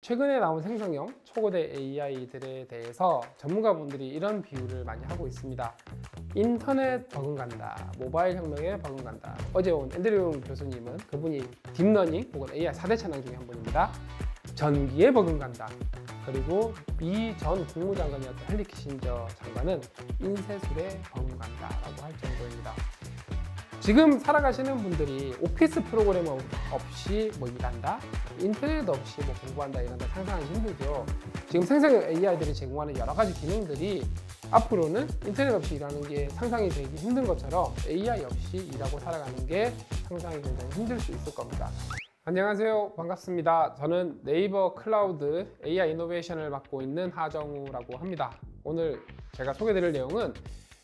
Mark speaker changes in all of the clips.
Speaker 1: 최근에 나온 생성형 초거대 AI들에 대해서 전문가분들이 이런 비유를 많이 하고 있습니다. 인터넷 버금간다, 모바일 혁명에 버금간다. 어제 온 앤드류 교수님은 그분이 딥러닝 혹은 AI 4대 천왕 중에 한 분입니다. 전기에 버금간다. 그리고 미 전 국무장관이었던 헨리 키신저 장관은 인쇄술에 버금간다라고 할 정도입니다. 지금 살아가시는 분들이 오피스 프로그램 없이 일한다? 인터넷 없이 공부한다 이런 거 상상하기 힘들죠. 지금 생성형 AI들이 제공하는 여러 가지 기능들이 앞으로는 인터넷 없이 일하는 게 상상이 되기 힘든 것처럼 AI 없이 일하고 살아가는 게 상상이 굉장히 힘들 수 있을 겁니다. 안녕하세요. 반갑습니다. 저는 네이버 클라우드 AI 이노베이션을 맡고 있는 하정우라고 합니다. 오늘 제가 소개드릴 내용은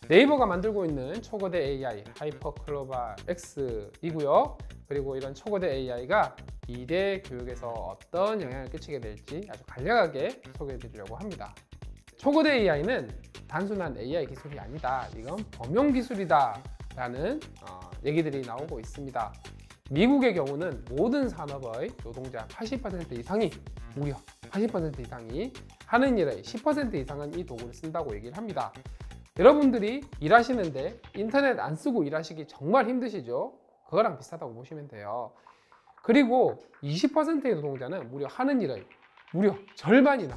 Speaker 1: 네이버가 만들고 있는 초거대 AI 하이퍼클로바 X이고요. 그리고 이런 초거대 AI가 미래 교육에서 어떤 영향을 끼치게 될지 아주 간략하게 소개해 드리려고 합니다. 초거대 AI는 단순한 AI 기술이 아니다. 이건 범용 기술이다 라는 얘기들이 나오고 있습니다. 미국의 경우는 모든 산업의 노동자 80% 이상이 무려 80% 이상이 하는 일의 10% 이상은 이 도구를 쓴다고 얘기를 합니다. 여러분들이 일하시는데 인터넷 안 쓰고 일하시기 정말 힘드시죠? 그거랑 비슷하다고 보시면 돼요. 그리고 20%의 노동자는 무려 하는 일의 무려 절반이나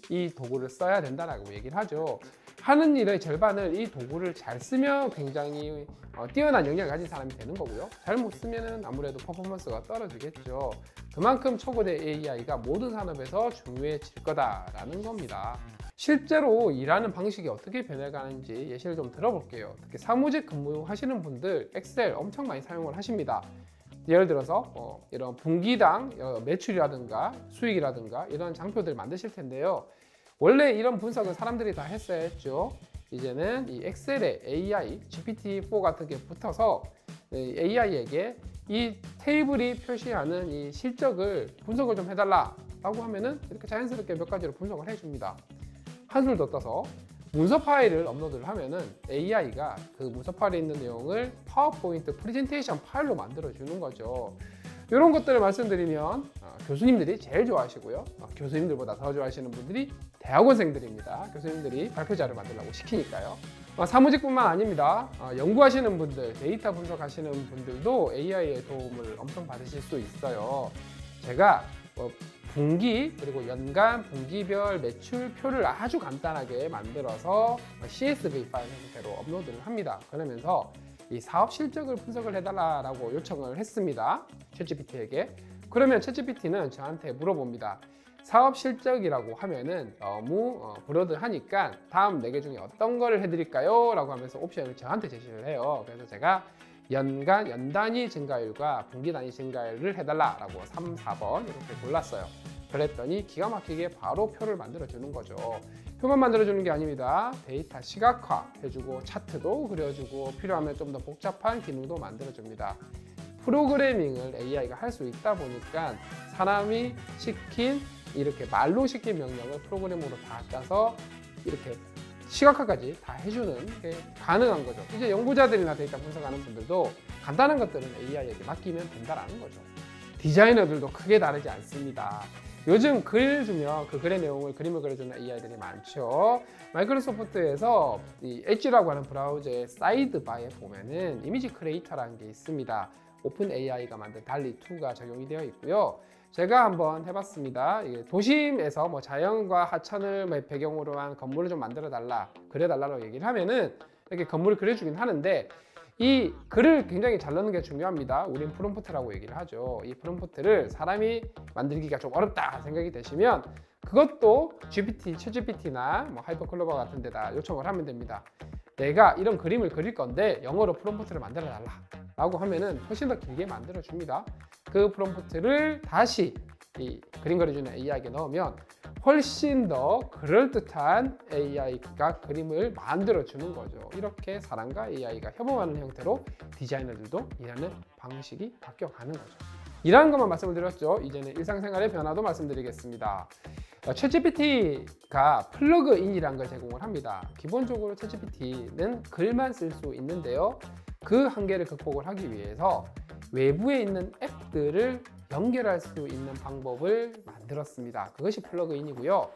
Speaker 1: 이 도구를 써야 된다고 얘기를 하죠. 하는 일의 절반을 이 도구를 잘 쓰면 굉장히 뛰어난 역량을 가진 사람이 되는 거고요. 잘 못 쓰면 아무래도 퍼포먼스가 떨어지겠죠. 그만큼 초거대 AI가 모든 산업에서 중요해질 거다라는 겁니다. 실제로 일하는 방식이 어떻게 변해가는지 예시를 좀 들어볼게요. 특히 사무직 근무하시는 분들 엑셀 엄청 많이 사용을 하십니다. 예를 들어서 이런 분기당 매출이라든가 수익이라든가 이런 장표들 만드실 텐데요. 원래 이런 분석은 사람들이 다 했어야 했죠. 이제는 이 엑셀에 AI, GPT-4 같은 게 붙어서 AI에게 이 테이블이 표시하는 이 실적을 분석을 좀 해달라 라고 하면은 이렇게 자연스럽게 몇 가지로 분석을 해줍니다. 한술 더 떠서 문서 파일을 업로드를 하면은 AI가 그 문서 파일에 있는 내용을 파워포인트 프레젠테이션 파일로 만들어 주는 거죠. 이런 것들을 말씀드리면 교수님들이 제일 좋아하시고요. 교수님들보다 더 좋아하시는 분들이 대학원생들입니다. 교수님들이 발표자를 만들라고 시키니까요. 사무직뿐만 아닙니다. 연구하시는 분들, 데이터 분석하시는 분들도 AI의 도움을 엄청 받으실 수 있어요. 제가 분기 그리고 연간 분기별 매출표를 아주 간단하게 만들어서 CSV 파일 형태로 업로드를 합니다. 그러면서 이 사업 실적을 분석을 해달라고 요청을 했습니다. 챗GPT에게. 그러면 챗GPT는 저한테 물어봅니다. 사업 실적이라고 하면은 너무 브로드하니까 다음 4개 중에 어떤 거를 해드릴까요? 라고 하면서 옵션을 저한테 제시를 해요. 그래서 제가 연 단위 증가율과 분기 단위 증가율을 해달라고 3, 4번 이렇게 골랐어요. 그랬더니 기가 막히게 바로 표를 만들어 주는 거죠. 표만 만들어 주는 게 아닙니다. 데이터 시각화 해주고 차트도 그려주고 필요하면 좀 더 복잡한 기능도 만들어 줍니다. 프로그래밍을 AI가 할 수 있다 보니까 사람이 시킨 이렇게 말로 시킨 명령을 프로그램으로 다 짜서 이렇게 시각화까지 다 해주는 게 가능한 거죠. 이제 연구자들이나 데이터 분석하는 분들도 간단한 것들은 AI에게 맡기면 된다라는 거죠. 디자이너들도 크게 다르지 않습니다. 요즘 글 주면 그 글의 내용을 그림을 그려주는 AI들이 많죠. 마이크로소프트에서 이 엣지라고 하는 브라우저의 사이드바에 보면은 이미지 크리에이터라는 게 있습니다. 오픈 AI가 만든 달리2가 적용이 되어 있고요. 제가 한번 해봤습니다. 도심에서 자연과 하천을 배경으로 한 건물을 좀 만들어 달라, 그려달라고 얘기를 하면은 이렇게 건물을 그려주긴 하는데 이 글을 굉장히 잘 넣는 게 중요합니다. 우린 프롬프트라고 얘기를 하죠. 이 프롬프트를 사람이 만들기가 좀 어렵다 생각이 되시면 그것도 챗GPT나 하이퍼클로바 같은 데다 요청을 하면 됩니다. 내가 이런 그림을 그릴 건데 영어로 프롬프트를 만들어 달라 라고 하면은 훨씬 더 길게 만들어 줍니다. 그 프롬프트를 다시 이 그림 그려주는 AI에게 넣으면 훨씬 더 그럴듯한 AI가 그림을 만들어 주는 거죠. 이렇게 사람과 AI가 협업하는 형태로 디자이너들도 일하는 방식이 바뀌어가는 거죠. 일하는 것만 말씀을 드렸죠. 이제는 일상생활의 변화도 말씀드리겠습니다. 챗GPT가 플러그인이라는 걸 제공을 합니다. 기본적으로 챗GPT는 글만 쓸 수 있는데요. 그 한계를 극복을 하기 위해서 외부에 있는 앱들을 연결할 수 있는 방법을 만들었습니다. 그것이 플러그인이고요.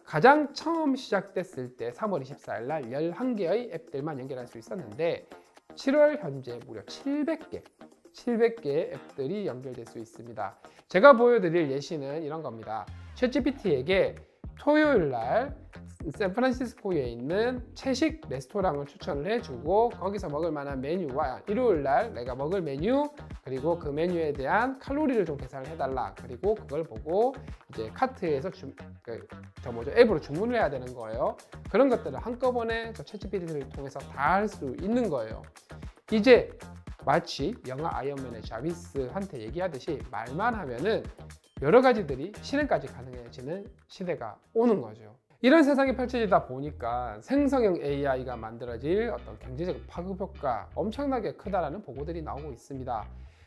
Speaker 1: 가장 처음 시작됐을 때 3월 24일 날 11개의 앱들만 연결할 수 있었는데 7월 현재 무려 700개의 앱들이 연결될 수 있습니다. 제가 보여드릴 예시는 이런 겁니다. 챗GPT에게 토요일 날 샌프란시스코에 있는 채식 레스토랑을 추천을 해주고 거기서 먹을 만한 메뉴와 일요일 날 내가 먹을 메뉴 그리고 그 메뉴에 대한 칼로리를 좀 계산을 해달라. 그리고 그걸 보고 이제 카트에서 앱으로 주문을 해야 되는 거예요. 그런 것들을 한꺼번에 저 챗GPT를 통해서 다 할 수 있는 거예요. 이제 마치 영화 아이언맨의 자비스한테 얘기하듯이 말만 하면은 여러 가지들이 실행까지 가능해지는 시대가 오는 거죠. 이런 세상이 펼쳐지다 보니까 생성형 AI가 만들어질 어떤 경제적 파급 효과 엄청나게 크다라는 보고들이 나오고 있습니다.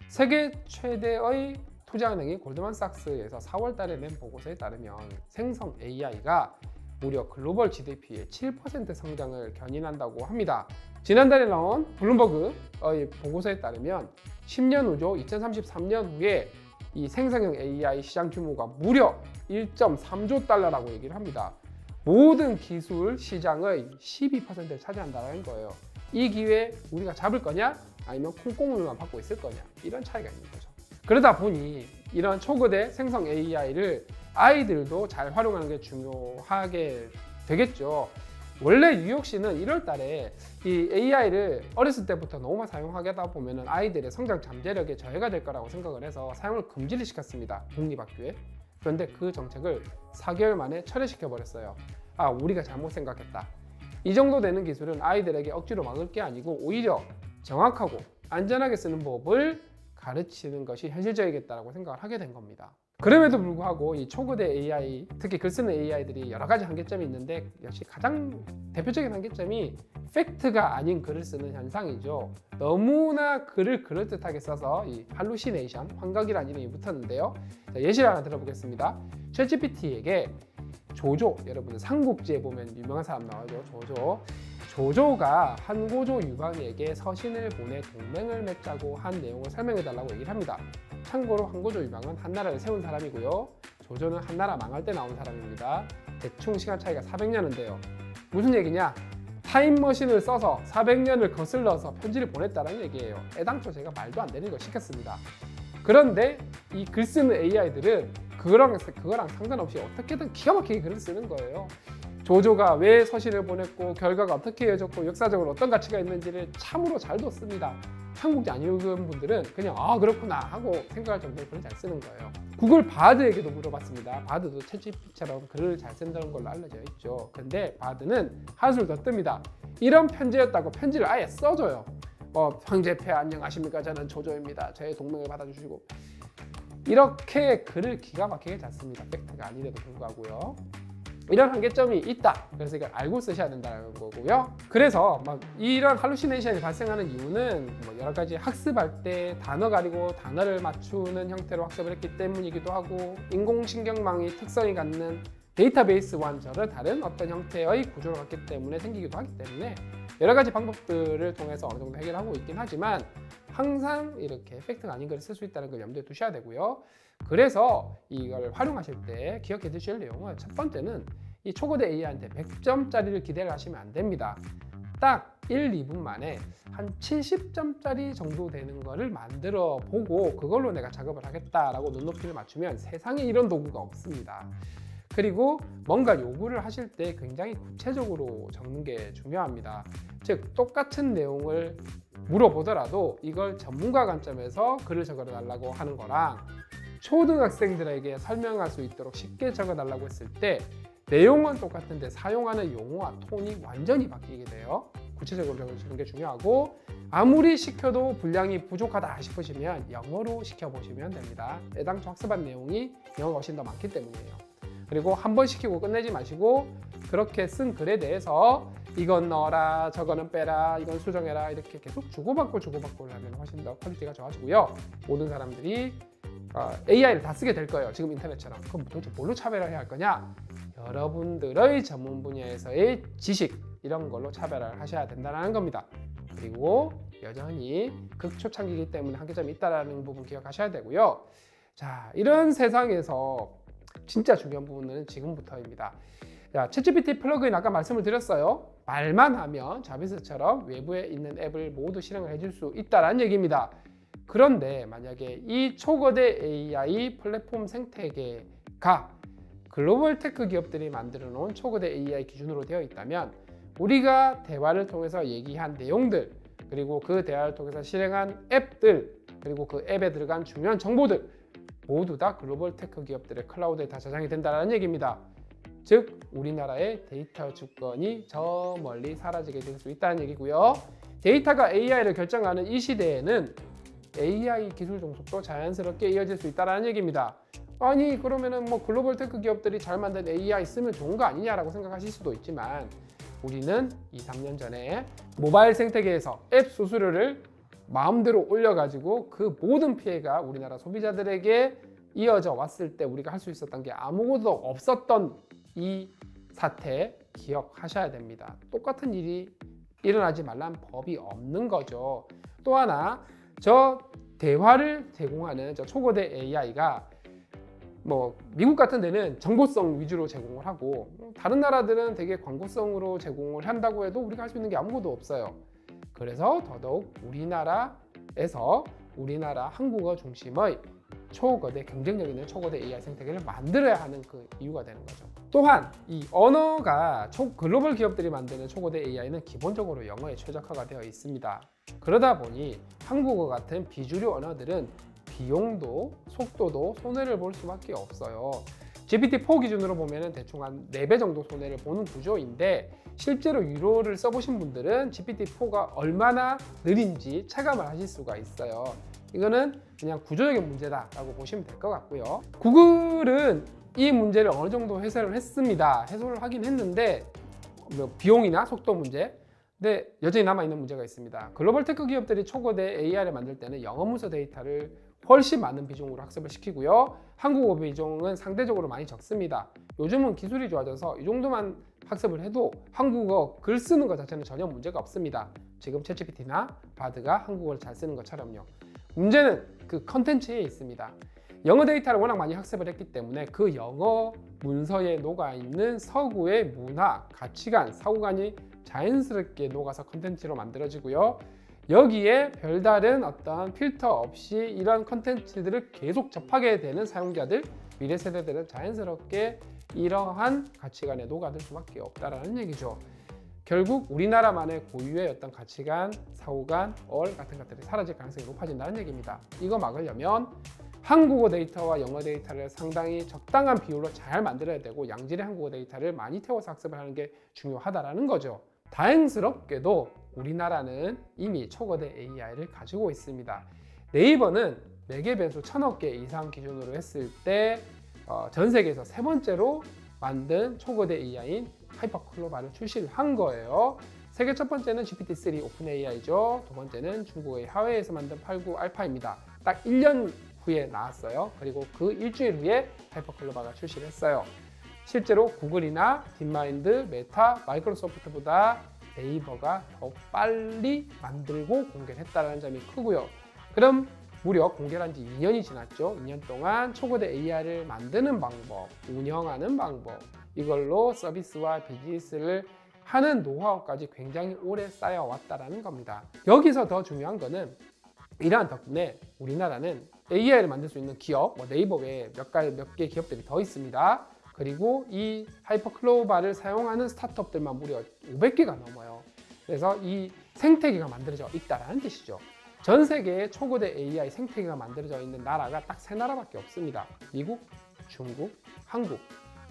Speaker 1: 세계 최대의 투자은행인 골드만삭스에서 4월 달에 낸 보고서에 따르면 생성 AI가 무려 글로벌 GDP의 7% 성장을 견인한다고 합니다. 지난달에 나온 블룸버그의 보고서에 따르면 10년 후죠. 2033년 후에 이 생성형 AI 시장 규모가 무려 1.3조 달러라고 얘기를 합니다. 모든 기술 시장의 12%를 차지한다는 거예요. 이 기회 우리가 잡을 거냐? 아니면 콩고물만 받고 있을 거냐? 이런 차이가 있는 거죠. 그러다 보니 이런 초거대 생성 AI를 아이들도 잘 활용하는 게 중요하게 되겠죠. 원래 뉴욕시는 1월 달에 이 AI를 어렸을 때부터 너무 사용하다 보면 아이들의 성장 잠재력에 저해가 될 거라고 생각을 해서 사용을 금지를 시켰습니다. 공립학교에. 그런데 그 정책을 4개월 만에 철회시켜 버렸어요. 아, 우리가 잘못 생각했다. 이 정도 되는 기술은 아이들에게 억지로 막을 게 아니고 오히려 정확하고 안전하게 쓰는 법을 가르치는 것이 현실적이겠다고 생각을 하게 된 겁니다. 그럼에도 불구하고 이 초거대 AI, 특히 글 쓰는 AI들이 여러 가지 한계점이 있는데 역시 가장 대표적인 한계점이 팩트가 아닌 글을 쓰는 현상이죠. 너무나 글을 그럴듯하게 써서 이 할루시네이션, 환각이라는 이름이 붙었는데요. 자, 예시를 하나 들어보겠습니다. 챗GPT에게 조조, 여러분들 삼국지에 보면 유명한 사람 나오죠. 조조가 한고조 유방에게 서신을 보내 동맹을 맺자고 한 내용을 설명해달라고 얘기를 합니다. 참고로 한고조 유방은 한나라를 세운 사람이고요. 조조는 한나라 망할 때 나온 사람입니다. 대충 시간 차이가 400년은 돼요. 무슨 얘기냐? 타임머신을 써서 400년을 거슬러서 편지를 보냈다는 얘기예요. 애당초 제가 말도 안 되는 걸 시켰습니다. 그런데 이 글 쓰는 AI들은 그거랑 상관없이 어떻게든 기가 막히게 글을 쓰는 거예요. 조조가 왜 서신을 보냈고 결과가 어떻게 이어졌고 역사적으로 어떤 가치가 있는지를 참으로 잘 뒀습니다. 삼국지 안 읽은 분들은 그냥 아 그렇구나 하고 생각할 정도로 글을 잘 쓰는 거예요. 구글 바드에게도 물어봤습니다. 바드도 챗GPT처럼 글을 잘 쓴다는 걸로 알려져 있죠. 근데 바드는 한술 더 뜹니다. 이런 편지였다고 편지를 아예 써줘요. 황제폐하 안녕하십니까? 저는 조조입니다. 저의 동맹을 받아주시고 이렇게 글을 기가 막히게 잘 씁니다. 팩트가 아니래도 불구하고요. 이런 한계점이 있다. 그래서 이걸 알고 쓰셔야 된다는 거고요. 그래서 이런 할루시네이션이 발생하는 이유는 여러 가지 학습할 때 단어 가리고 단어를 맞추는 형태로 학습을 했기 때문이기도 하고 인공신경망이 특성이 갖는 데이터베이스와는 전혀 다른 어떤 형태의 구조를 갖기 때문에 생기기도 하기 때문에 여러 가지 방법들을 통해서 어느 정도 해결하고 있긴 하지만 항상 이렇게 팩트가 아닌 글을 쓸 수 있다는 걸 염두에 두셔야 되고요. 그래서 이걸 활용하실 때 기억해 두실 내용은 첫 번째는 이 초거대 AI한테 100점짜리를 기대를 하시면 안 됩니다. 딱 1, 2분 만에 한 70점짜리 정도 되는 거를 만들어 보고 그걸로 내가 작업을 하겠다라고 눈높이를 맞추면 세상에 이런 도구가 없습니다. 그리고 뭔가 요구를 하실 때 굉장히 구체적으로 적는 게 중요합니다. 즉 똑같은 내용을 물어보더라도 이걸 전문가 관점에서 글을 적어달라고 하는 거랑 초등학생들에게 설명할 수 있도록 쉽게 적어달라고 했을 때 내용은 똑같은데 사용하는 용어와 톤이 완전히 바뀌게 돼요. 구체적으로 적어주는 게 중요하고 아무리 시켜도 분량이 부족하다 싶으시면 영어로 시켜보시면 됩니다. 애당초 학습한 내용이 영어가 훨씬 더 많기 때문이에요. 그리고 한 번 시키고 끝내지 마시고 그렇게 쓴 글에 대해서 이건 넣어라, 저거는 빼라, 이건 수정해라 이렇게 계속 주고받고 하면 훨씬 더 퀄리티가 좋아지고요. 모든 사람들이 AI를 다 쓰게 될 거예요. 지금 인터넷처럼. 그럼 도대체 뭘로 차별화해야 할 거냐? 여러분들의 전문 분야에서의 지식 이런 걸로 차별화를 하셔야 된다는 겁니다. 그리고 여전히 극초창기이기 때문에 한계점이 있다는 부분 기억하셔야 되고요. 자, 이런 세상에서 진짜 중요한 부분은 지금부터입니다. 자, 챗GPT 플러그인 아까 말씀을 드렸어요. 말만 하면 자비스처럼 외부에 있는 앱을 모두 실행을 해줄 수 있다는 얘기입니다. 그런데 만약에 이 초거대 AI 플랫폼 생태계가 글로벌 테크 기업들이 만들어 놓은 초거대 AI 기준으로 되어 있다면 우리가 대화를 통해서 얘기한 내용들, 그리고 그 대화를 통해서 실행한 앱들, 그리고 그 앱에 들어간 중요한 정보들 모두 다 글로벌 테크 기업들의 클라우드에 다 저장이 된다는 얘기입니다. 즉 우리나라의 데이터 주권이 저 멀리 사라지게 될 수 있다는 얘기고요. 데이터가 AI를 결정하는 이 시대에는 AI 기술 종속도 자연스럽게 이어질 수 있다는 얘기입니다. 아니 그러면은 뭐 글로벌 테크 기업들이 잘 만든 AI 쓰면 좋은 거 아니냐라고 생각하실 수도 있지만 우리는 2, 3년 전에 모바일 생태계에서 앱 수수료를 마음대로 올려가지고 그 모든 피해가 우리나라 소비자들에게 이어져 왔을 때 우리가 할 수 있었던 게 아무것도 없었던 이 사태 기억하셔야 됩니다. 똑같은 일이 일어나지 말란 법이 없는 거죠. 또 하나 저 대화를 제공하는 저 초거대 AI가 뭐 미국 같은 데는 정보성 위주로 제공을 하고 다른 나라들은 되게 광고성으로 제공을 한다고 해도 우리가 할 수 있는 게 아무것도 없어요. 그래서 더더욱 우리나라에서 우리나라 한국어 중심의 초거대 경쟁력 있는 초거대 AI 생태계를 만들어야 하는 그 이유가 되는 거죠. 또한 이 언어가 글로벌 기업들이 만드는 초거대 AI는 기본적으로 영어에 최적화가 되어 있습니다. 그러다 보니 한국어 같은 비주류 언어들은 비용도 속도도 손해를 볼 수밖에 없어요. GPT-4 기준으로 보면 대충 한 4배 정도 손해를 보는 구조인데 실제로 유료를 써보신 분들은 GPT-4가 얼마나 느린지 체감을 하실 수가 있어요. 이거는 그냥 구조적인 문제다라고 보시면 될 것 같고요. 구글은 이 문제를 어느 정도 해소를 했습니다. 해소를 하긴 했는데 뭐 비용이나 속도 문제, 근데 여전히 남아있는 문제가 있습니다. 글로벌 테크 기업들이 초거대 AI를 만들 때는 영어 문서 데이터를 훨씬 많은 비중으로 학습을 시키고요. 한국어 비중은 상대적으로 많이 적습니다. 요즘은 기술이 좋아져서 이 정도만 학습을 해도 한국어 글 쓰는 것 자체는 전혀 문제가 없습니다. 지금 챗GPT나 바드가 한국어를 잘 쓰는 것처럼요. 문제는 그 컨텐츠에 있습니다. 영어 데이터를 워낙 많이 학습을 했기 때문에 그 영어 문서에 녹아있는 서구의 문화, 가치관, 사고관이 자연스럽게 녹아서 컨텐츠로 만들어지고요. 여기에 별다른 어떤 필터 없이 이런 컨텐츠들을 계속 접하게 되는 사용자들, 미래 세대들은 자연스럽게 이러한 가치관에 녹아들 수밖에 없다는 얘기죠. 결국 우리나라만의 고유의 어떤 가치관, 사고관, 같은 것들이 사라질 가능성이 높아진다는 얘기입니다. 이거 막으려면 한국어 데이터와 영어 데이터를 상당히 적당한 비율로 잘 만들어야 되고 양질의 한국어 데이터를 많이 태워서 학습을 하는 게 중요하다는 거죠. 다행스럽게도 우리나라는 이미 초거대 AI를 가지고 있습니다. 네이버는 매개 변수 1000억 개 이상 기준으로 했을 때 전 세계에서 3번째로 만든 초거대 AI인 하이퍼클로바를 출시를 한 거예요. 세계 첫 번째는 GPT-3 오픈 AI죠. 두 번째는 중국의 하웨이에서 만든 89 알파입니다. 딱 1년 후에 나왔어요. 그리고 그 일주일 후에 하이퍼클로바가 출시를 했어요. 실제로 구글이나 딥마인드, 메타, 마이크로소프트보다 네이버가 더 빨리 만들고 공개를 했다는 점이 크고요. 그럼 무려 공개를 한 지 2년이 지났죠. 2년 동안 초거대 AI를 만드는 방법, 운영하는 방법, 이걸로 서비스와 비즈니스를 하는 노하우까지 굉장히 오래 쌓여왔다는 겁니다. 여기서 더 중요한 거는 이러한 덕분에 우리나라는 AI를 만들 수 있는 기업, 네이버 외에 몇 개 기업들이 더 있습니다. 그리고 이 하이퍼클로바를 사용하는 스타트업들만 무려 500개가 넘어요. 그래서 이 생태계가 만들어져 있다는 뜻이죠. 전 세계에 초거대 AI 생태계가 만들어져 있는 나라가 딱 3나라밖에 없습니다. 미국, 중국, 한국.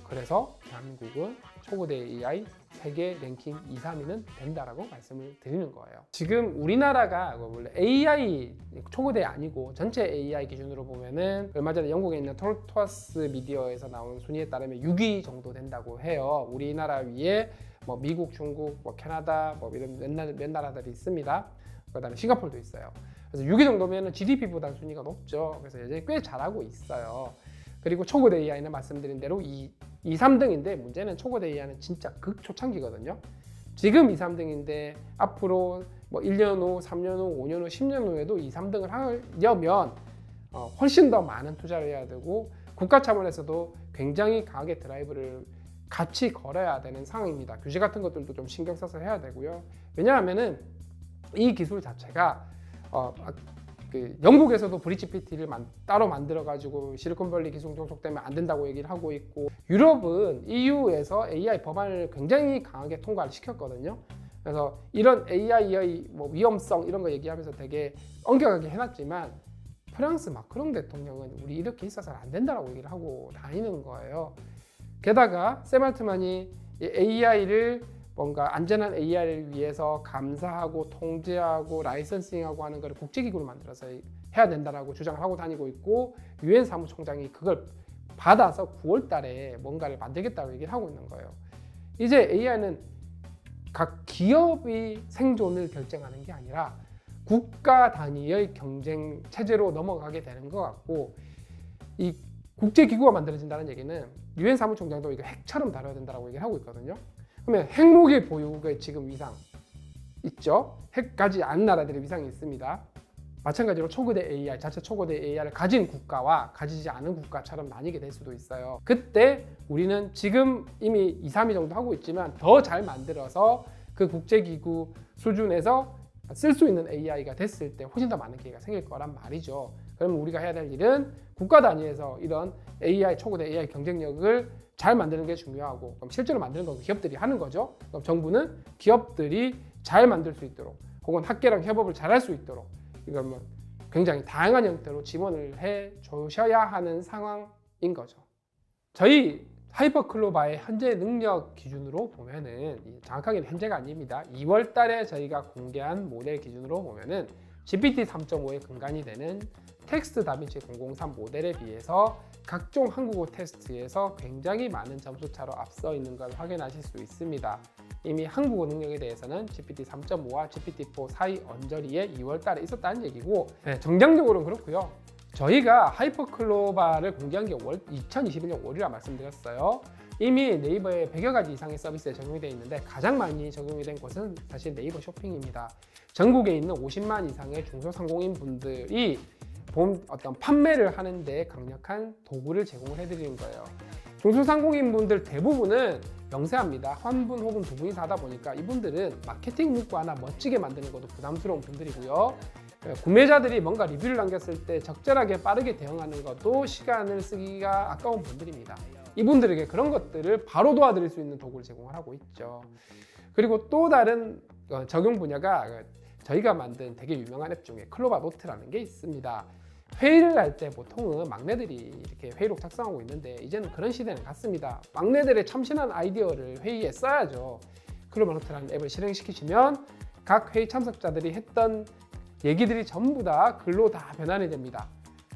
Speaker 1: 그래서 대한민국은 초거대 AI 세계 랭킹 2, 3위는 된다라고 말씀을 드리는 거예요. 지금 우리나라가 원래 AI 초거대 아니고 전체 AI 기준으로 보면은 얼마 전에 영국에 있는 톨토스 미디어에서 나온 순위에 따르면 6위 정도 된다고 해요. 우리나라 위에 뭐 미국, 중국, 뭐 캐나다 뭐 이런 몇 나라들이 있습니다. 그다음에 싱가포르도 있어요. 그래서 6위 정도면 GDP보다 순위가 높죠. 그래서 여전히 꽤 잘하고 있어요. 그리고 초거대 AI는 말씀드린 대로 2, 3등인데 문제는 초거대 AI는 진짜 극초창기거든요. 지금 2, 3등인데 앞으로 뭐 1년 후, 3년 후, 5년 후, 10년 후에도 2, 3등을 하려면 훨씬 더 많은 투자를 해야 되고 국가 차원에서도 굉장히 강하게 드라이브를 같이 걸어야 되는 상황입니다. 규제 같은 것들도 좀 신경 써서 해야 되고요. 왜냐하면은 이 기술 자체가 영국에서도 브릿지PT를 따로 만들어 가지고 실리콘밸리 기술 종속되면 안 된다고 얘기를 하고 있고, 유럽은 EU에서 AI 법안을 굉장히 강하게 통과를 시켰거든요. 그래서 이런 AI의 뭐 위험성 이런 거 얘기하면서 되게 엄격하게 해놨지만 프랑스 마크롱 대통령은 우리 이렇게 있어서는 안 된다라고 얘기를 하고 다니는 거예요. 게다가 샘 알트만이 AI를 뭔가 안전한 AI를 위해서 감사하고 통제하고 라이선싱하고 하는 걸 국제기구로 만들어서 해야 된다라고 주장을 하고 다니고 있고, 유엔 사무총장이 그걸 받아서 9월 달에 뭔가를 만들겠다고 얘기를 하고 있는 거예요. 이제 AI는 각 기업이 생존을 결정하는 게 아니라 국가 단위의 경쟁 체제로 넘어가게 되는 것 같고, 이 국제기구가 만들어진다는 얘기는 유엔 사무총장도 이거 핵처럼 다뤄야 된다고 얘기를 하고 있거든요. 그러면 핵무기 보유국의 지금 위상 있죠? 핵까지 안 나라들의 위상이 있습니다. 마찬가지로 초거대 AI, 자체 초거대 AI를 가진 국가와 가지지 않은 국가처럼 나뉘게 될 수도 있어요. 그때 우리는 지금 이미 2, 3위 정도 하고 있지만 더 잘 만들어서 그 국제기구 수준에서 쓸 수 있는 AI가 됐을 때 훨씬 더 많은 기회가 생길 거란 말이죠. 그러면 우리가 해야 될 일은 국가 단위에서 이런 AI, 초거대 AI 경쟁력을 잘 만드는 게 중요하고, 그럼 실제로 만드는 건 기업들이 하는 거죠. 그럼 정부는 기업들이 잘 만들 수 있도록, 혹은 학계랑 협업을 잘 할 수 있도록 이건 뭐 굉장히 다양한 형태로 지원을 해 주셔야 하는 상황인 거죠. 저희 하이퍼클로바의 현재 능력 기준으로 보면은, 정확하게는 현재가 아닙니다. 2월 달에 저희가 공개한 모델 기준으로 보면은 GPT 3.5의 근간이 되는 텍스트 다빈치 003 모델에 비해서 각종 한국어 테스트에서 굉장히 많은 점수차로 앞서 있는 걸 확인하실 수 있습니다. 이미 한국어 능력에 대해서는 GPT 3.5와 GPT-4 사이 언저리에 2월 달에 있었다는 얘기고, 정량적으로는 그렇고요. 저희가 하이퍼클로바를 공개한 게 2021년 5월이라 말씀드렸어요. 이미 네이버에 100여 가지 이상의 서비스에 적용이 되어 있는데 가장 많이 적용이 된 곳은 사실 네이버 쇼핑입니다. 전국에 있는 50만 이상의 중소상공인 분들이 어떤 판매를 하는데 강력한 도구를 제공을 해드리는 거예요. 중소상공인 분들 대부분은 영세합니다. 한 분 혹은 두 분이서 하다 보니까 이분들은 마케팅 문구 하나 멋지게 만드는 것도 부담스러운 분들이고요. 구매자들이 뭔가 리뷰를 남겼을 때 적절하게 빠르게 대응하는 것도 시간을 쓰기가 아까운 분들입니다. 이분들에게 그런 것들을 바로 도와드릴 수 있는 도구를 제공을 하고 있죠. 그리고 또 다른 적용 분야가 저희가 만든 되게 유명한 앱 중에 클로바 노트라는 게 있습니다. 회의를 할 때 보통은 막내들이 이렇게 회의록 작성하고 있는데 이제는 그런 시대는 갔습니다. 막내들의 참신한 아이디어를 회의에 써야죠. 클로바 노트라는 앱을 실행시키시면 각 회의 참석자들이 했던 얘기들이 전부 다 글로 다 변환이 됩니다.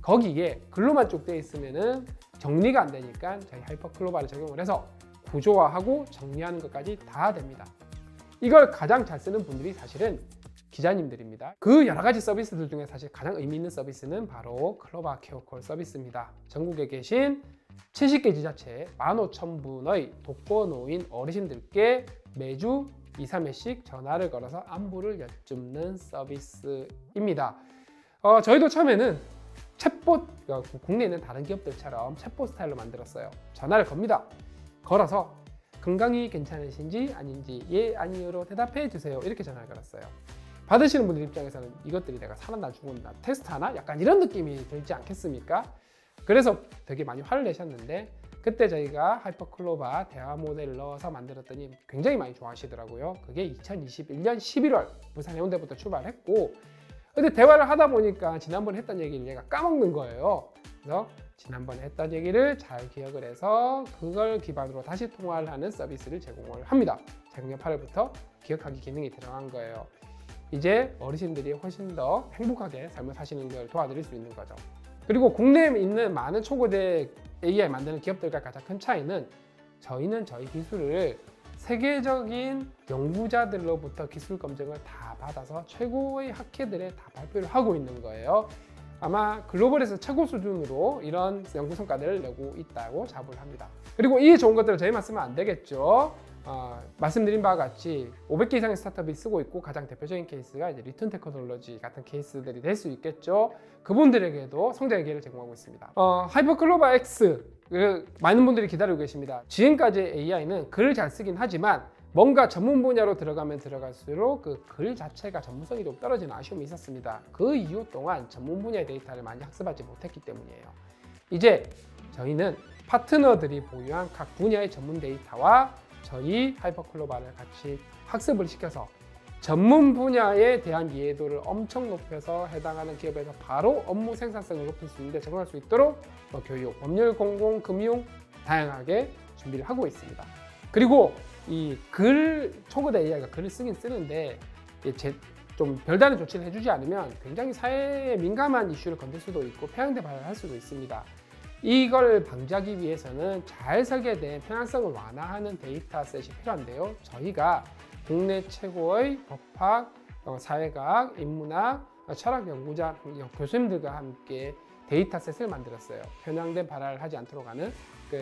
Speaker 1: 거기에 글로만 쭉 돼 있으면은 정리가 안 되니까 저희 하이퍼클로바를 적용을 해서 구조화하고 정리하는 것까지 다 됩니다. 이걸 가장 잘 쓰는 분들이 사실은 기자님들입니다. 그 여러 가지 서비스들 중에 사실 가장 의미 있는 서비스는 바로 클로바 케어콜 서비스입니다. 전국에 계신 70개 지자체 15,000분의 독거노인 어르신들께 매주 2, 3회씩 전화를 걸어서 안부를 여쭙는 서비스입니다. 저희도 처음에는 챗봇, 국내에 있는 다른 기업들처럼 챗봇 스타일로 만들었어요. 전화를 겁니다. 걸어서 건강이 괜찮으신지 아닌지 예, 아니요로 대답해 주세요. 이렇게 전화를 걸었어요. 받으시는 분들 입장에서는 이것들이 내가 살았나 죽었나 테스트하나? 약간 이런 느낌이 들지 않겠습니까? 그래서 되게 많이 화를 내셨는데, 그때 저희가 하이퍼클로바 대화 모델을 넣어서 만들었더니 굉장히 많이 좋아하시더라고요. 그게 2021년 11월 부산 해운대부터 출발했고, 근데 대화를 하다 보니까 지난번에 했던 얘기를 얘가 까먹는 거예요. 그래서 지난번에 했던 얘기를 잘 기억을 해서 그걸 기반으로 다시 통화를 하는 서비스를 제공을 합니다. 작년 8월부터 기억하기 기능이 들어간 거예요. 이제 어르신들이 훨씬 더 행복하게 삶을 사시는 걸 도와드릴 수 있는 거죠. 그리고 국내에 있는 많은 초거대 AI 만드는 기업들과 가장 큰 차이는, 저희는 저희 기술을 세계적인 연구자들로부터 기술 검증을 다 받아서 최고의 학회들에 다 발표를 하고 있는 거예요. 아마 글로벌에서 최고 수준으로 이런 연구 성과들을 내고 있다고 자부를 합니다. 그리고 이 좋은 것들을 저희만 쓰면 안 되겠죠. 말씀드린 바와 같이 500개 이상의 스타트업이 쓰고 있고 가장 대표적인 케이스가 이제 리턴 테크놀로지 같은 케이스들이 될 수 있겠죠. 그분들에게도 성장의 기회를 제공하고 있습니다. 하이퍼클로바 X 많은 분들이 기다리고 계십니다. 지금까지 AI는 글을 잘 쓰긴 하지만 뭔가 전문 분야로 들어가면 들어갈수록 그 글 자체가 전문성이 좀 떨어지는 아쉬움이 있었습니다. 그 이유 동안 전문 분야의 데이터를 많이 학습하지 못했기 때문이에요. 이제 저희는 파트너들이 보유한 각 분야의 전문 데이터와 저희 하이퍼클로바를 같이 학습을 시켜서 전문 분야에 대한 이해도를 엄청 높여서 해당하는 기업에서 바로 업무 생산성을 높일 수 있는데 적용할 수 있도록 교육, 법률, 공공, 금융 다양하게 준비를 하고 있습니다. 그리고 이 초거대 AI가 글을 쓰긴 쓰는데 좀 별다른 조치를 해주지 않으면 굉장히 사회에 민감한 이슈를 건들 수도 있고 폐양대 발언할 수도 있습니다. 이걸 방지하기 위해서는 잘 설계된 편향성을 완화하는 데이터셋이 필요한데요. 저희가 국내 최고의 법학, 사회과학, 인문학, 철학 연구자, 교수님들과 함께 데이터셋을 만들었어요. 편향된 발화를 하지 않도록 하는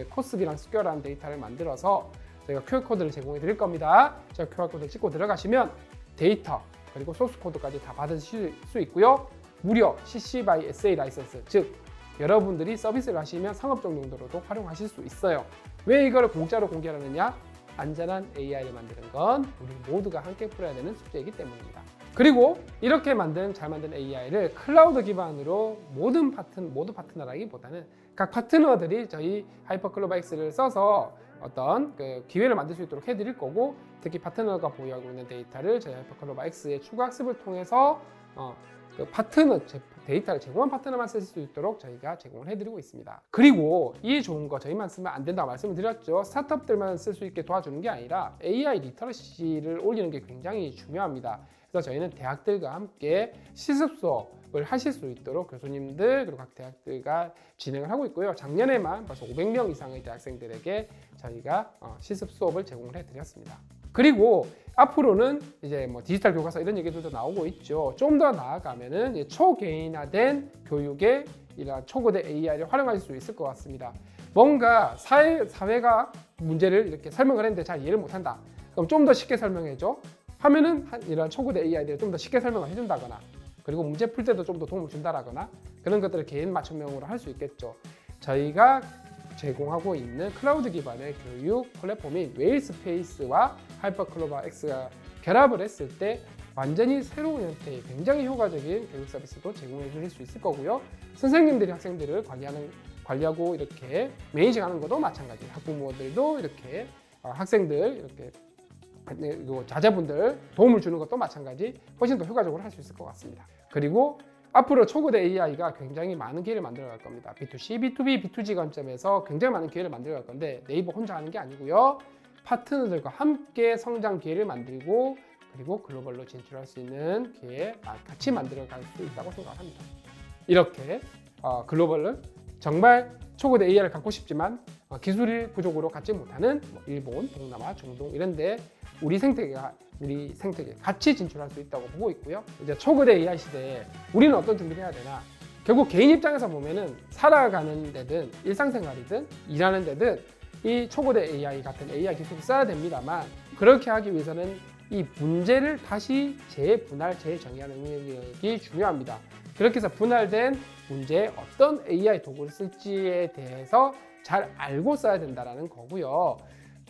Speaker 1: 코스비랑 스퀘어라는 데이터를 만들어서 저희가 QR코드를 제공해 드릴 겁니다. 제가 QR코드를 찍고 들어가시면 데이터 그리고 소스코드까지 다 받으실 수 있고요. 무려 CC by SA 라이선스, 즉 여러분들이 서비스를 하시면 상업적 용도로도 활용하실 수 있어요. 왜 이거를 공짜로 공개하느냐? 안전한 AI를 만드는 건 우리 모두가 함께 풀어야 되는 숙제이기 때문입니다. 그리고 이렇게 잘 만든 AI를 클라우드 기반으로 모두 파트너라기보다는 각 파트너들이 저희 하이퍼클로바 X를 써서 어떤 기회를 만들 수 있도록 해드릴 거고, 특히 파트너가 보유하고 있는 데이터를 저희 하이퍼클로바 X의 추가 학습을 통해서 데이터를 제공한 파트너만 쓸 수 있도록 저희가 제공을 해드리고 있습니다. 그리고 이 좋은 거 저희만 쓰면 안 된다고 말씀을 드렸죠. 스타트업들만 쓸 수 있게 도와주는 게 아니라 AI 리터러시를 올리는 게 굉장히 중요합니다. 그래서 저희는 대학들과 함께 실습 수업을 하실 수 있도록 교수님들 그리고 각 대학들과 진행을 하고 있고요. 작년에만 벌써 500명 이상의 대학생들에게 저희가 실습 수업을 제공을 해드렸습니다. 그리고 앞으로는 이제 디지털 교과서 이런 얘기들도 나오고 있죠. 좀 더 나아가면은 초개인화된 교육에 이런 초거대 AI를 활용할 수 있을 것 같습니다. 뭔가 사회가 문제를 이렇게 설명을 했는데 잘 이해를 못한다. 그럼 좀 더 쉽게 설명해줘. 하면은 이런 초거대 AI들을 좀 더 쉽게 설명을 해준다거나, 그리고 문제 풀 때도 좀 더 도움을 준다라거나 그런 것들을 개인 맞춤형으로 할 수 있겠죠. 저희가 제공하고 있는 클라우드 기반의 교육 플랫폼인 웨일스페이스와 하이퍼클로바 X가 결합을 했을 때 완전히 새로운 형태의 굉장히 효과적인 교육 서비스도 제공해 드릴 수 있을 거고요. 선생님들이 학생들을 관리하고 이렇게 매니징하는 것도 마찬가지. 학부모들도 이렇게 학생들 이렇게 그리고 자제분들 도움을 주는 것도 마찬가지. 훨씬 더 효과적으로 할 수 있을 것 같습니다. 그리고 앞으로 초거대 AI가 굉장히 많은 기회를 만들어 갈 겁니다. B2C, B2B, B2G 관점에서 굉장히 많은 기회를 만들어 갈 건데 네이버 혼자 하는 게 아니고요. 파트너들과 함께 성장 기회를 만들고 그리고 글로벌로 진출할 수 있는 기회 같이 만들어 갈 수 있다고 생각합니다. 이렇게 글로벌은 정말 초거대 AI를 갖고 싶지만 기술이 부족으로 갖지 못하는 일본, 동남아, 중동 이런 데 우리 생태계 같이 진출할 수 있다고 보고 있고요. 이제 초거대 AI 시대에 우리는 어떤 준비를 해야 되나? 결국 개인 입장에서 보면은 살아가는 데든 일상생활이든 일하는 데든 이 초거대 AI 같은 AI 기술을 써야 됩니다만, 그렇게 하기 위해서는 이 문제를 다시 재분할, 재정의하는 능력이 중요합니다. 그렇게 해서 분할된 문제에 어떤 AI 도구를 쓸지에 대해서 잘 알고 써야 된다는 거고요.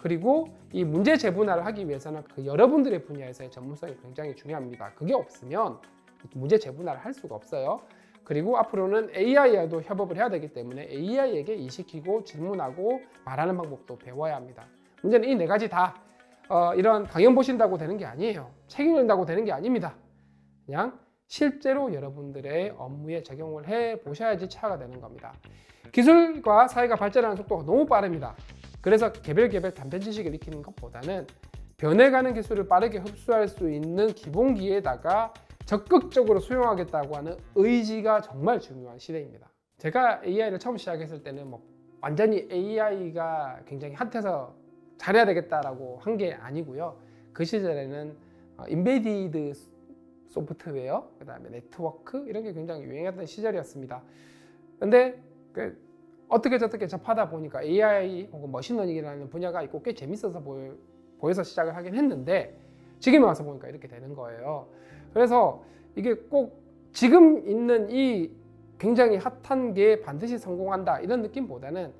Speaker 1: 그리고 이 문제 재분할을 하기 위해서는 여러분들의 분야에서의 전문성이 굉장히 중요합니다. 그게 없으면 문제 재분할을 할 수가 없어요. 그리고 앞으로는 AI와도 협업을 해야 되기 때문에 AI에게 이식시키고 질문하고 말하는 방법도 배워야 합니다. 문제는 이 네 가지 다 이런 강연 보신다고 되는 게 아니에요. 책 읽는다고 되는 게 아닙니다. 그냥 실제로 여러분들의 업무에 적용을 해 보셔야지 차가 되는 겁니다. 기술과 사회가 발전하는 속도가 너무 빠릅니다. 그래서 개별 단편 지식을 익히는 것보다는 변해가는 기술을 빠르게 흡수할 수 있는 기본기에다가 적극적으로 수용하겠다고 하는 의지가 정말 중요한 시대입니다. 제가 AI를 처음 시작했을 때는 완전히 AI가 굉장히 핫해서 잘해야 되겠다라고 한 게 아니고요. 그 시절에는 인베디드 소프트웨어, 그 다음에 네트워크 이런 게 굉장히 유행했던 시절이었습니다. 근데 어떻게 저떻게 접하다 보니까 AI 혹은 머신러닝이라는 분야가 있고 꽤 재밌어서 보여서 시작을 하긴 했는데 지금에 와서 보니까 이렇게 되는 거예요. 그래서 이게 꼭 지금 있는 이 굉장히 핫한 게 반드시 성공한다 이런 느낌보다는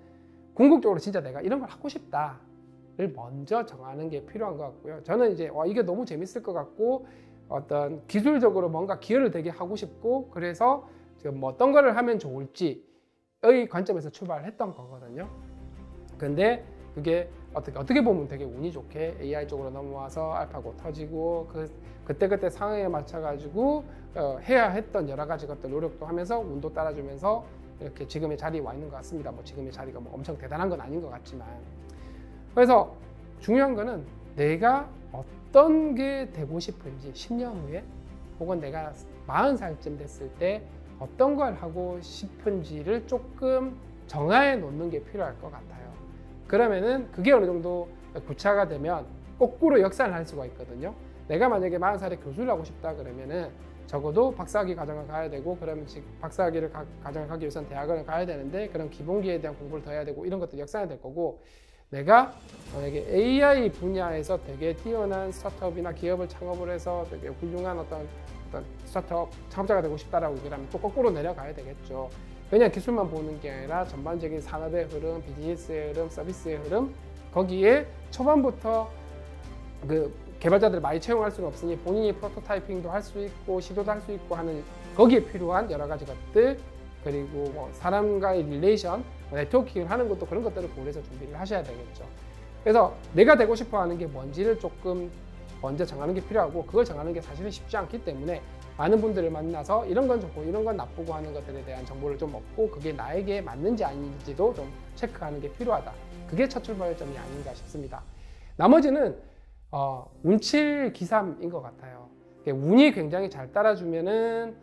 Speaker 1: 궁극적으로 진짜 내가 이런 걸 하고 싶다를 먼저 정하는 게 필요한 것 같고요. 저는 이제 이게 너무 재밌을 것 같고 어떤 기술적으로 뭔가 기여를 되게 하고 싶고 그래서 지금 뭐 어떤 거를 하면 좋을지의 관점에서 출발을 했던 거거든요. 근데 그게 어떻게 보면 되게 운이 좋게 AI 쪽으로 넘어와서 알파고 터지고 그때 상황에 맞춰 가지고 해야 했던 여러 가지 것들 노력도 하면서 운도 따라주면서 이렇게 지금의 자리에 와 있는 것 같습니다. 뭐 지금의 자리가 뭐 엄청 대단한 건 아닌 것 같지만, 그래서 중요한 거는 내가 어떤 게 되고 싶은지 10년 후에 혹은 내가 40살쯤 됐을 때 어떤 걸 하고 싶은지를 조금 정해 놓는 게 필요할 것 같아요. 그러면은 그게 어느 정도 구체화가 되면 거꾸로 역산을 할 수가 있거든요. 내가 만약에 40살에 교수를 하고 싶다 그러면은 적어도 박사학위 과정을 가야 되고, 그러면 박사학위를 과정을 가기 위해서는 대학을 가야 되는데 그런 기본기에 대한 공부를 더 해야 되고 이런 것들이 역산이 될 거고, 내가 만약에 AI 분야에서 되게 뛰어난 스타트업이나 기업을 창업을 해서 되게 훌륭한 어떤 스타트업 창업자가 되고 싶다라고 얘기를 하면 또 거꾸로 내려가야 되겠죠. 그냥 기술만 보는 게 아니라 전반적인 산업의 흐름, 비즈니스의 흐름, 서비스의 흐름, 거기에 초반부터 그 개발자들을 많이 채용할 수는 없으니 본인이 프로토타이핑도 할 수 있고 시도도 할 수 있고 하는 거기에 필요한 여러 가지 것들, 그리고 뭐 사람과의 릴레이션, 네트워킹을 하는 것도 그런 것들을 고려해서 준비를 하셔야 되겠죠. 그래서 내가 되고 싶어 하는 게 뭔지를 조금 먼저 정하는 게 필요하고, 그걸 정하는 게 사실은 쉽지 않기 때문에 많은 분들을 만나서 이런 건 좋고 이런 건 나쁘고 하는 것들에 대한 정보를 좀 얻고 그게 나에게 맞는지 아닌지도 좀 체크하는 게 필요하다. 그게 첫 출발점이 아닌가 싶습니다. 나머지는 운칠 기삼인 것 같아요. 운이 굉장히 잘 따라주면은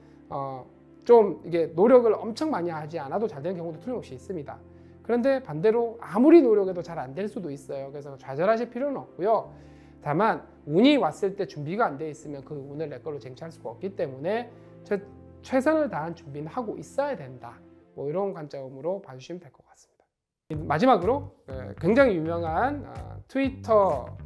Speaker 1: 좀 이게 노력을 엄청 많이 하지 않아도 잘 되는 경우도 틀림없이 있습니다. 그런데 반대로 아무리 노력해도 잘 안 될 수도 있어요. 그래서 좌절하실 필요는 없고요. 다만 운이 왔을 때 준비가 안 돼 있으면 그 운을 내 걸로 쟁취할 수가 없기 때문에 최선을 다한 준비는 하고 있어야 된다. 뭐 이런 관점으로 봐주시면 될 것 같습니다. 마지막으로 굉장히 유명한 트위터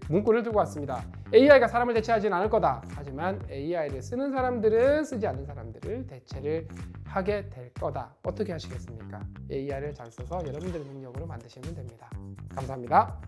Speaker 1: 문구를 들고 왔습니다. AI가 사람을 대체하지는 않을 거다. 하지만 AI를 쓰는 사람들은 쓰지 않는 사람들을 대체를 하게 될 거다. 어떻게 하시겠습니까? AI를 잘 써서 여러분들의 능력으로 만드시면 됩니다. 감사합니다.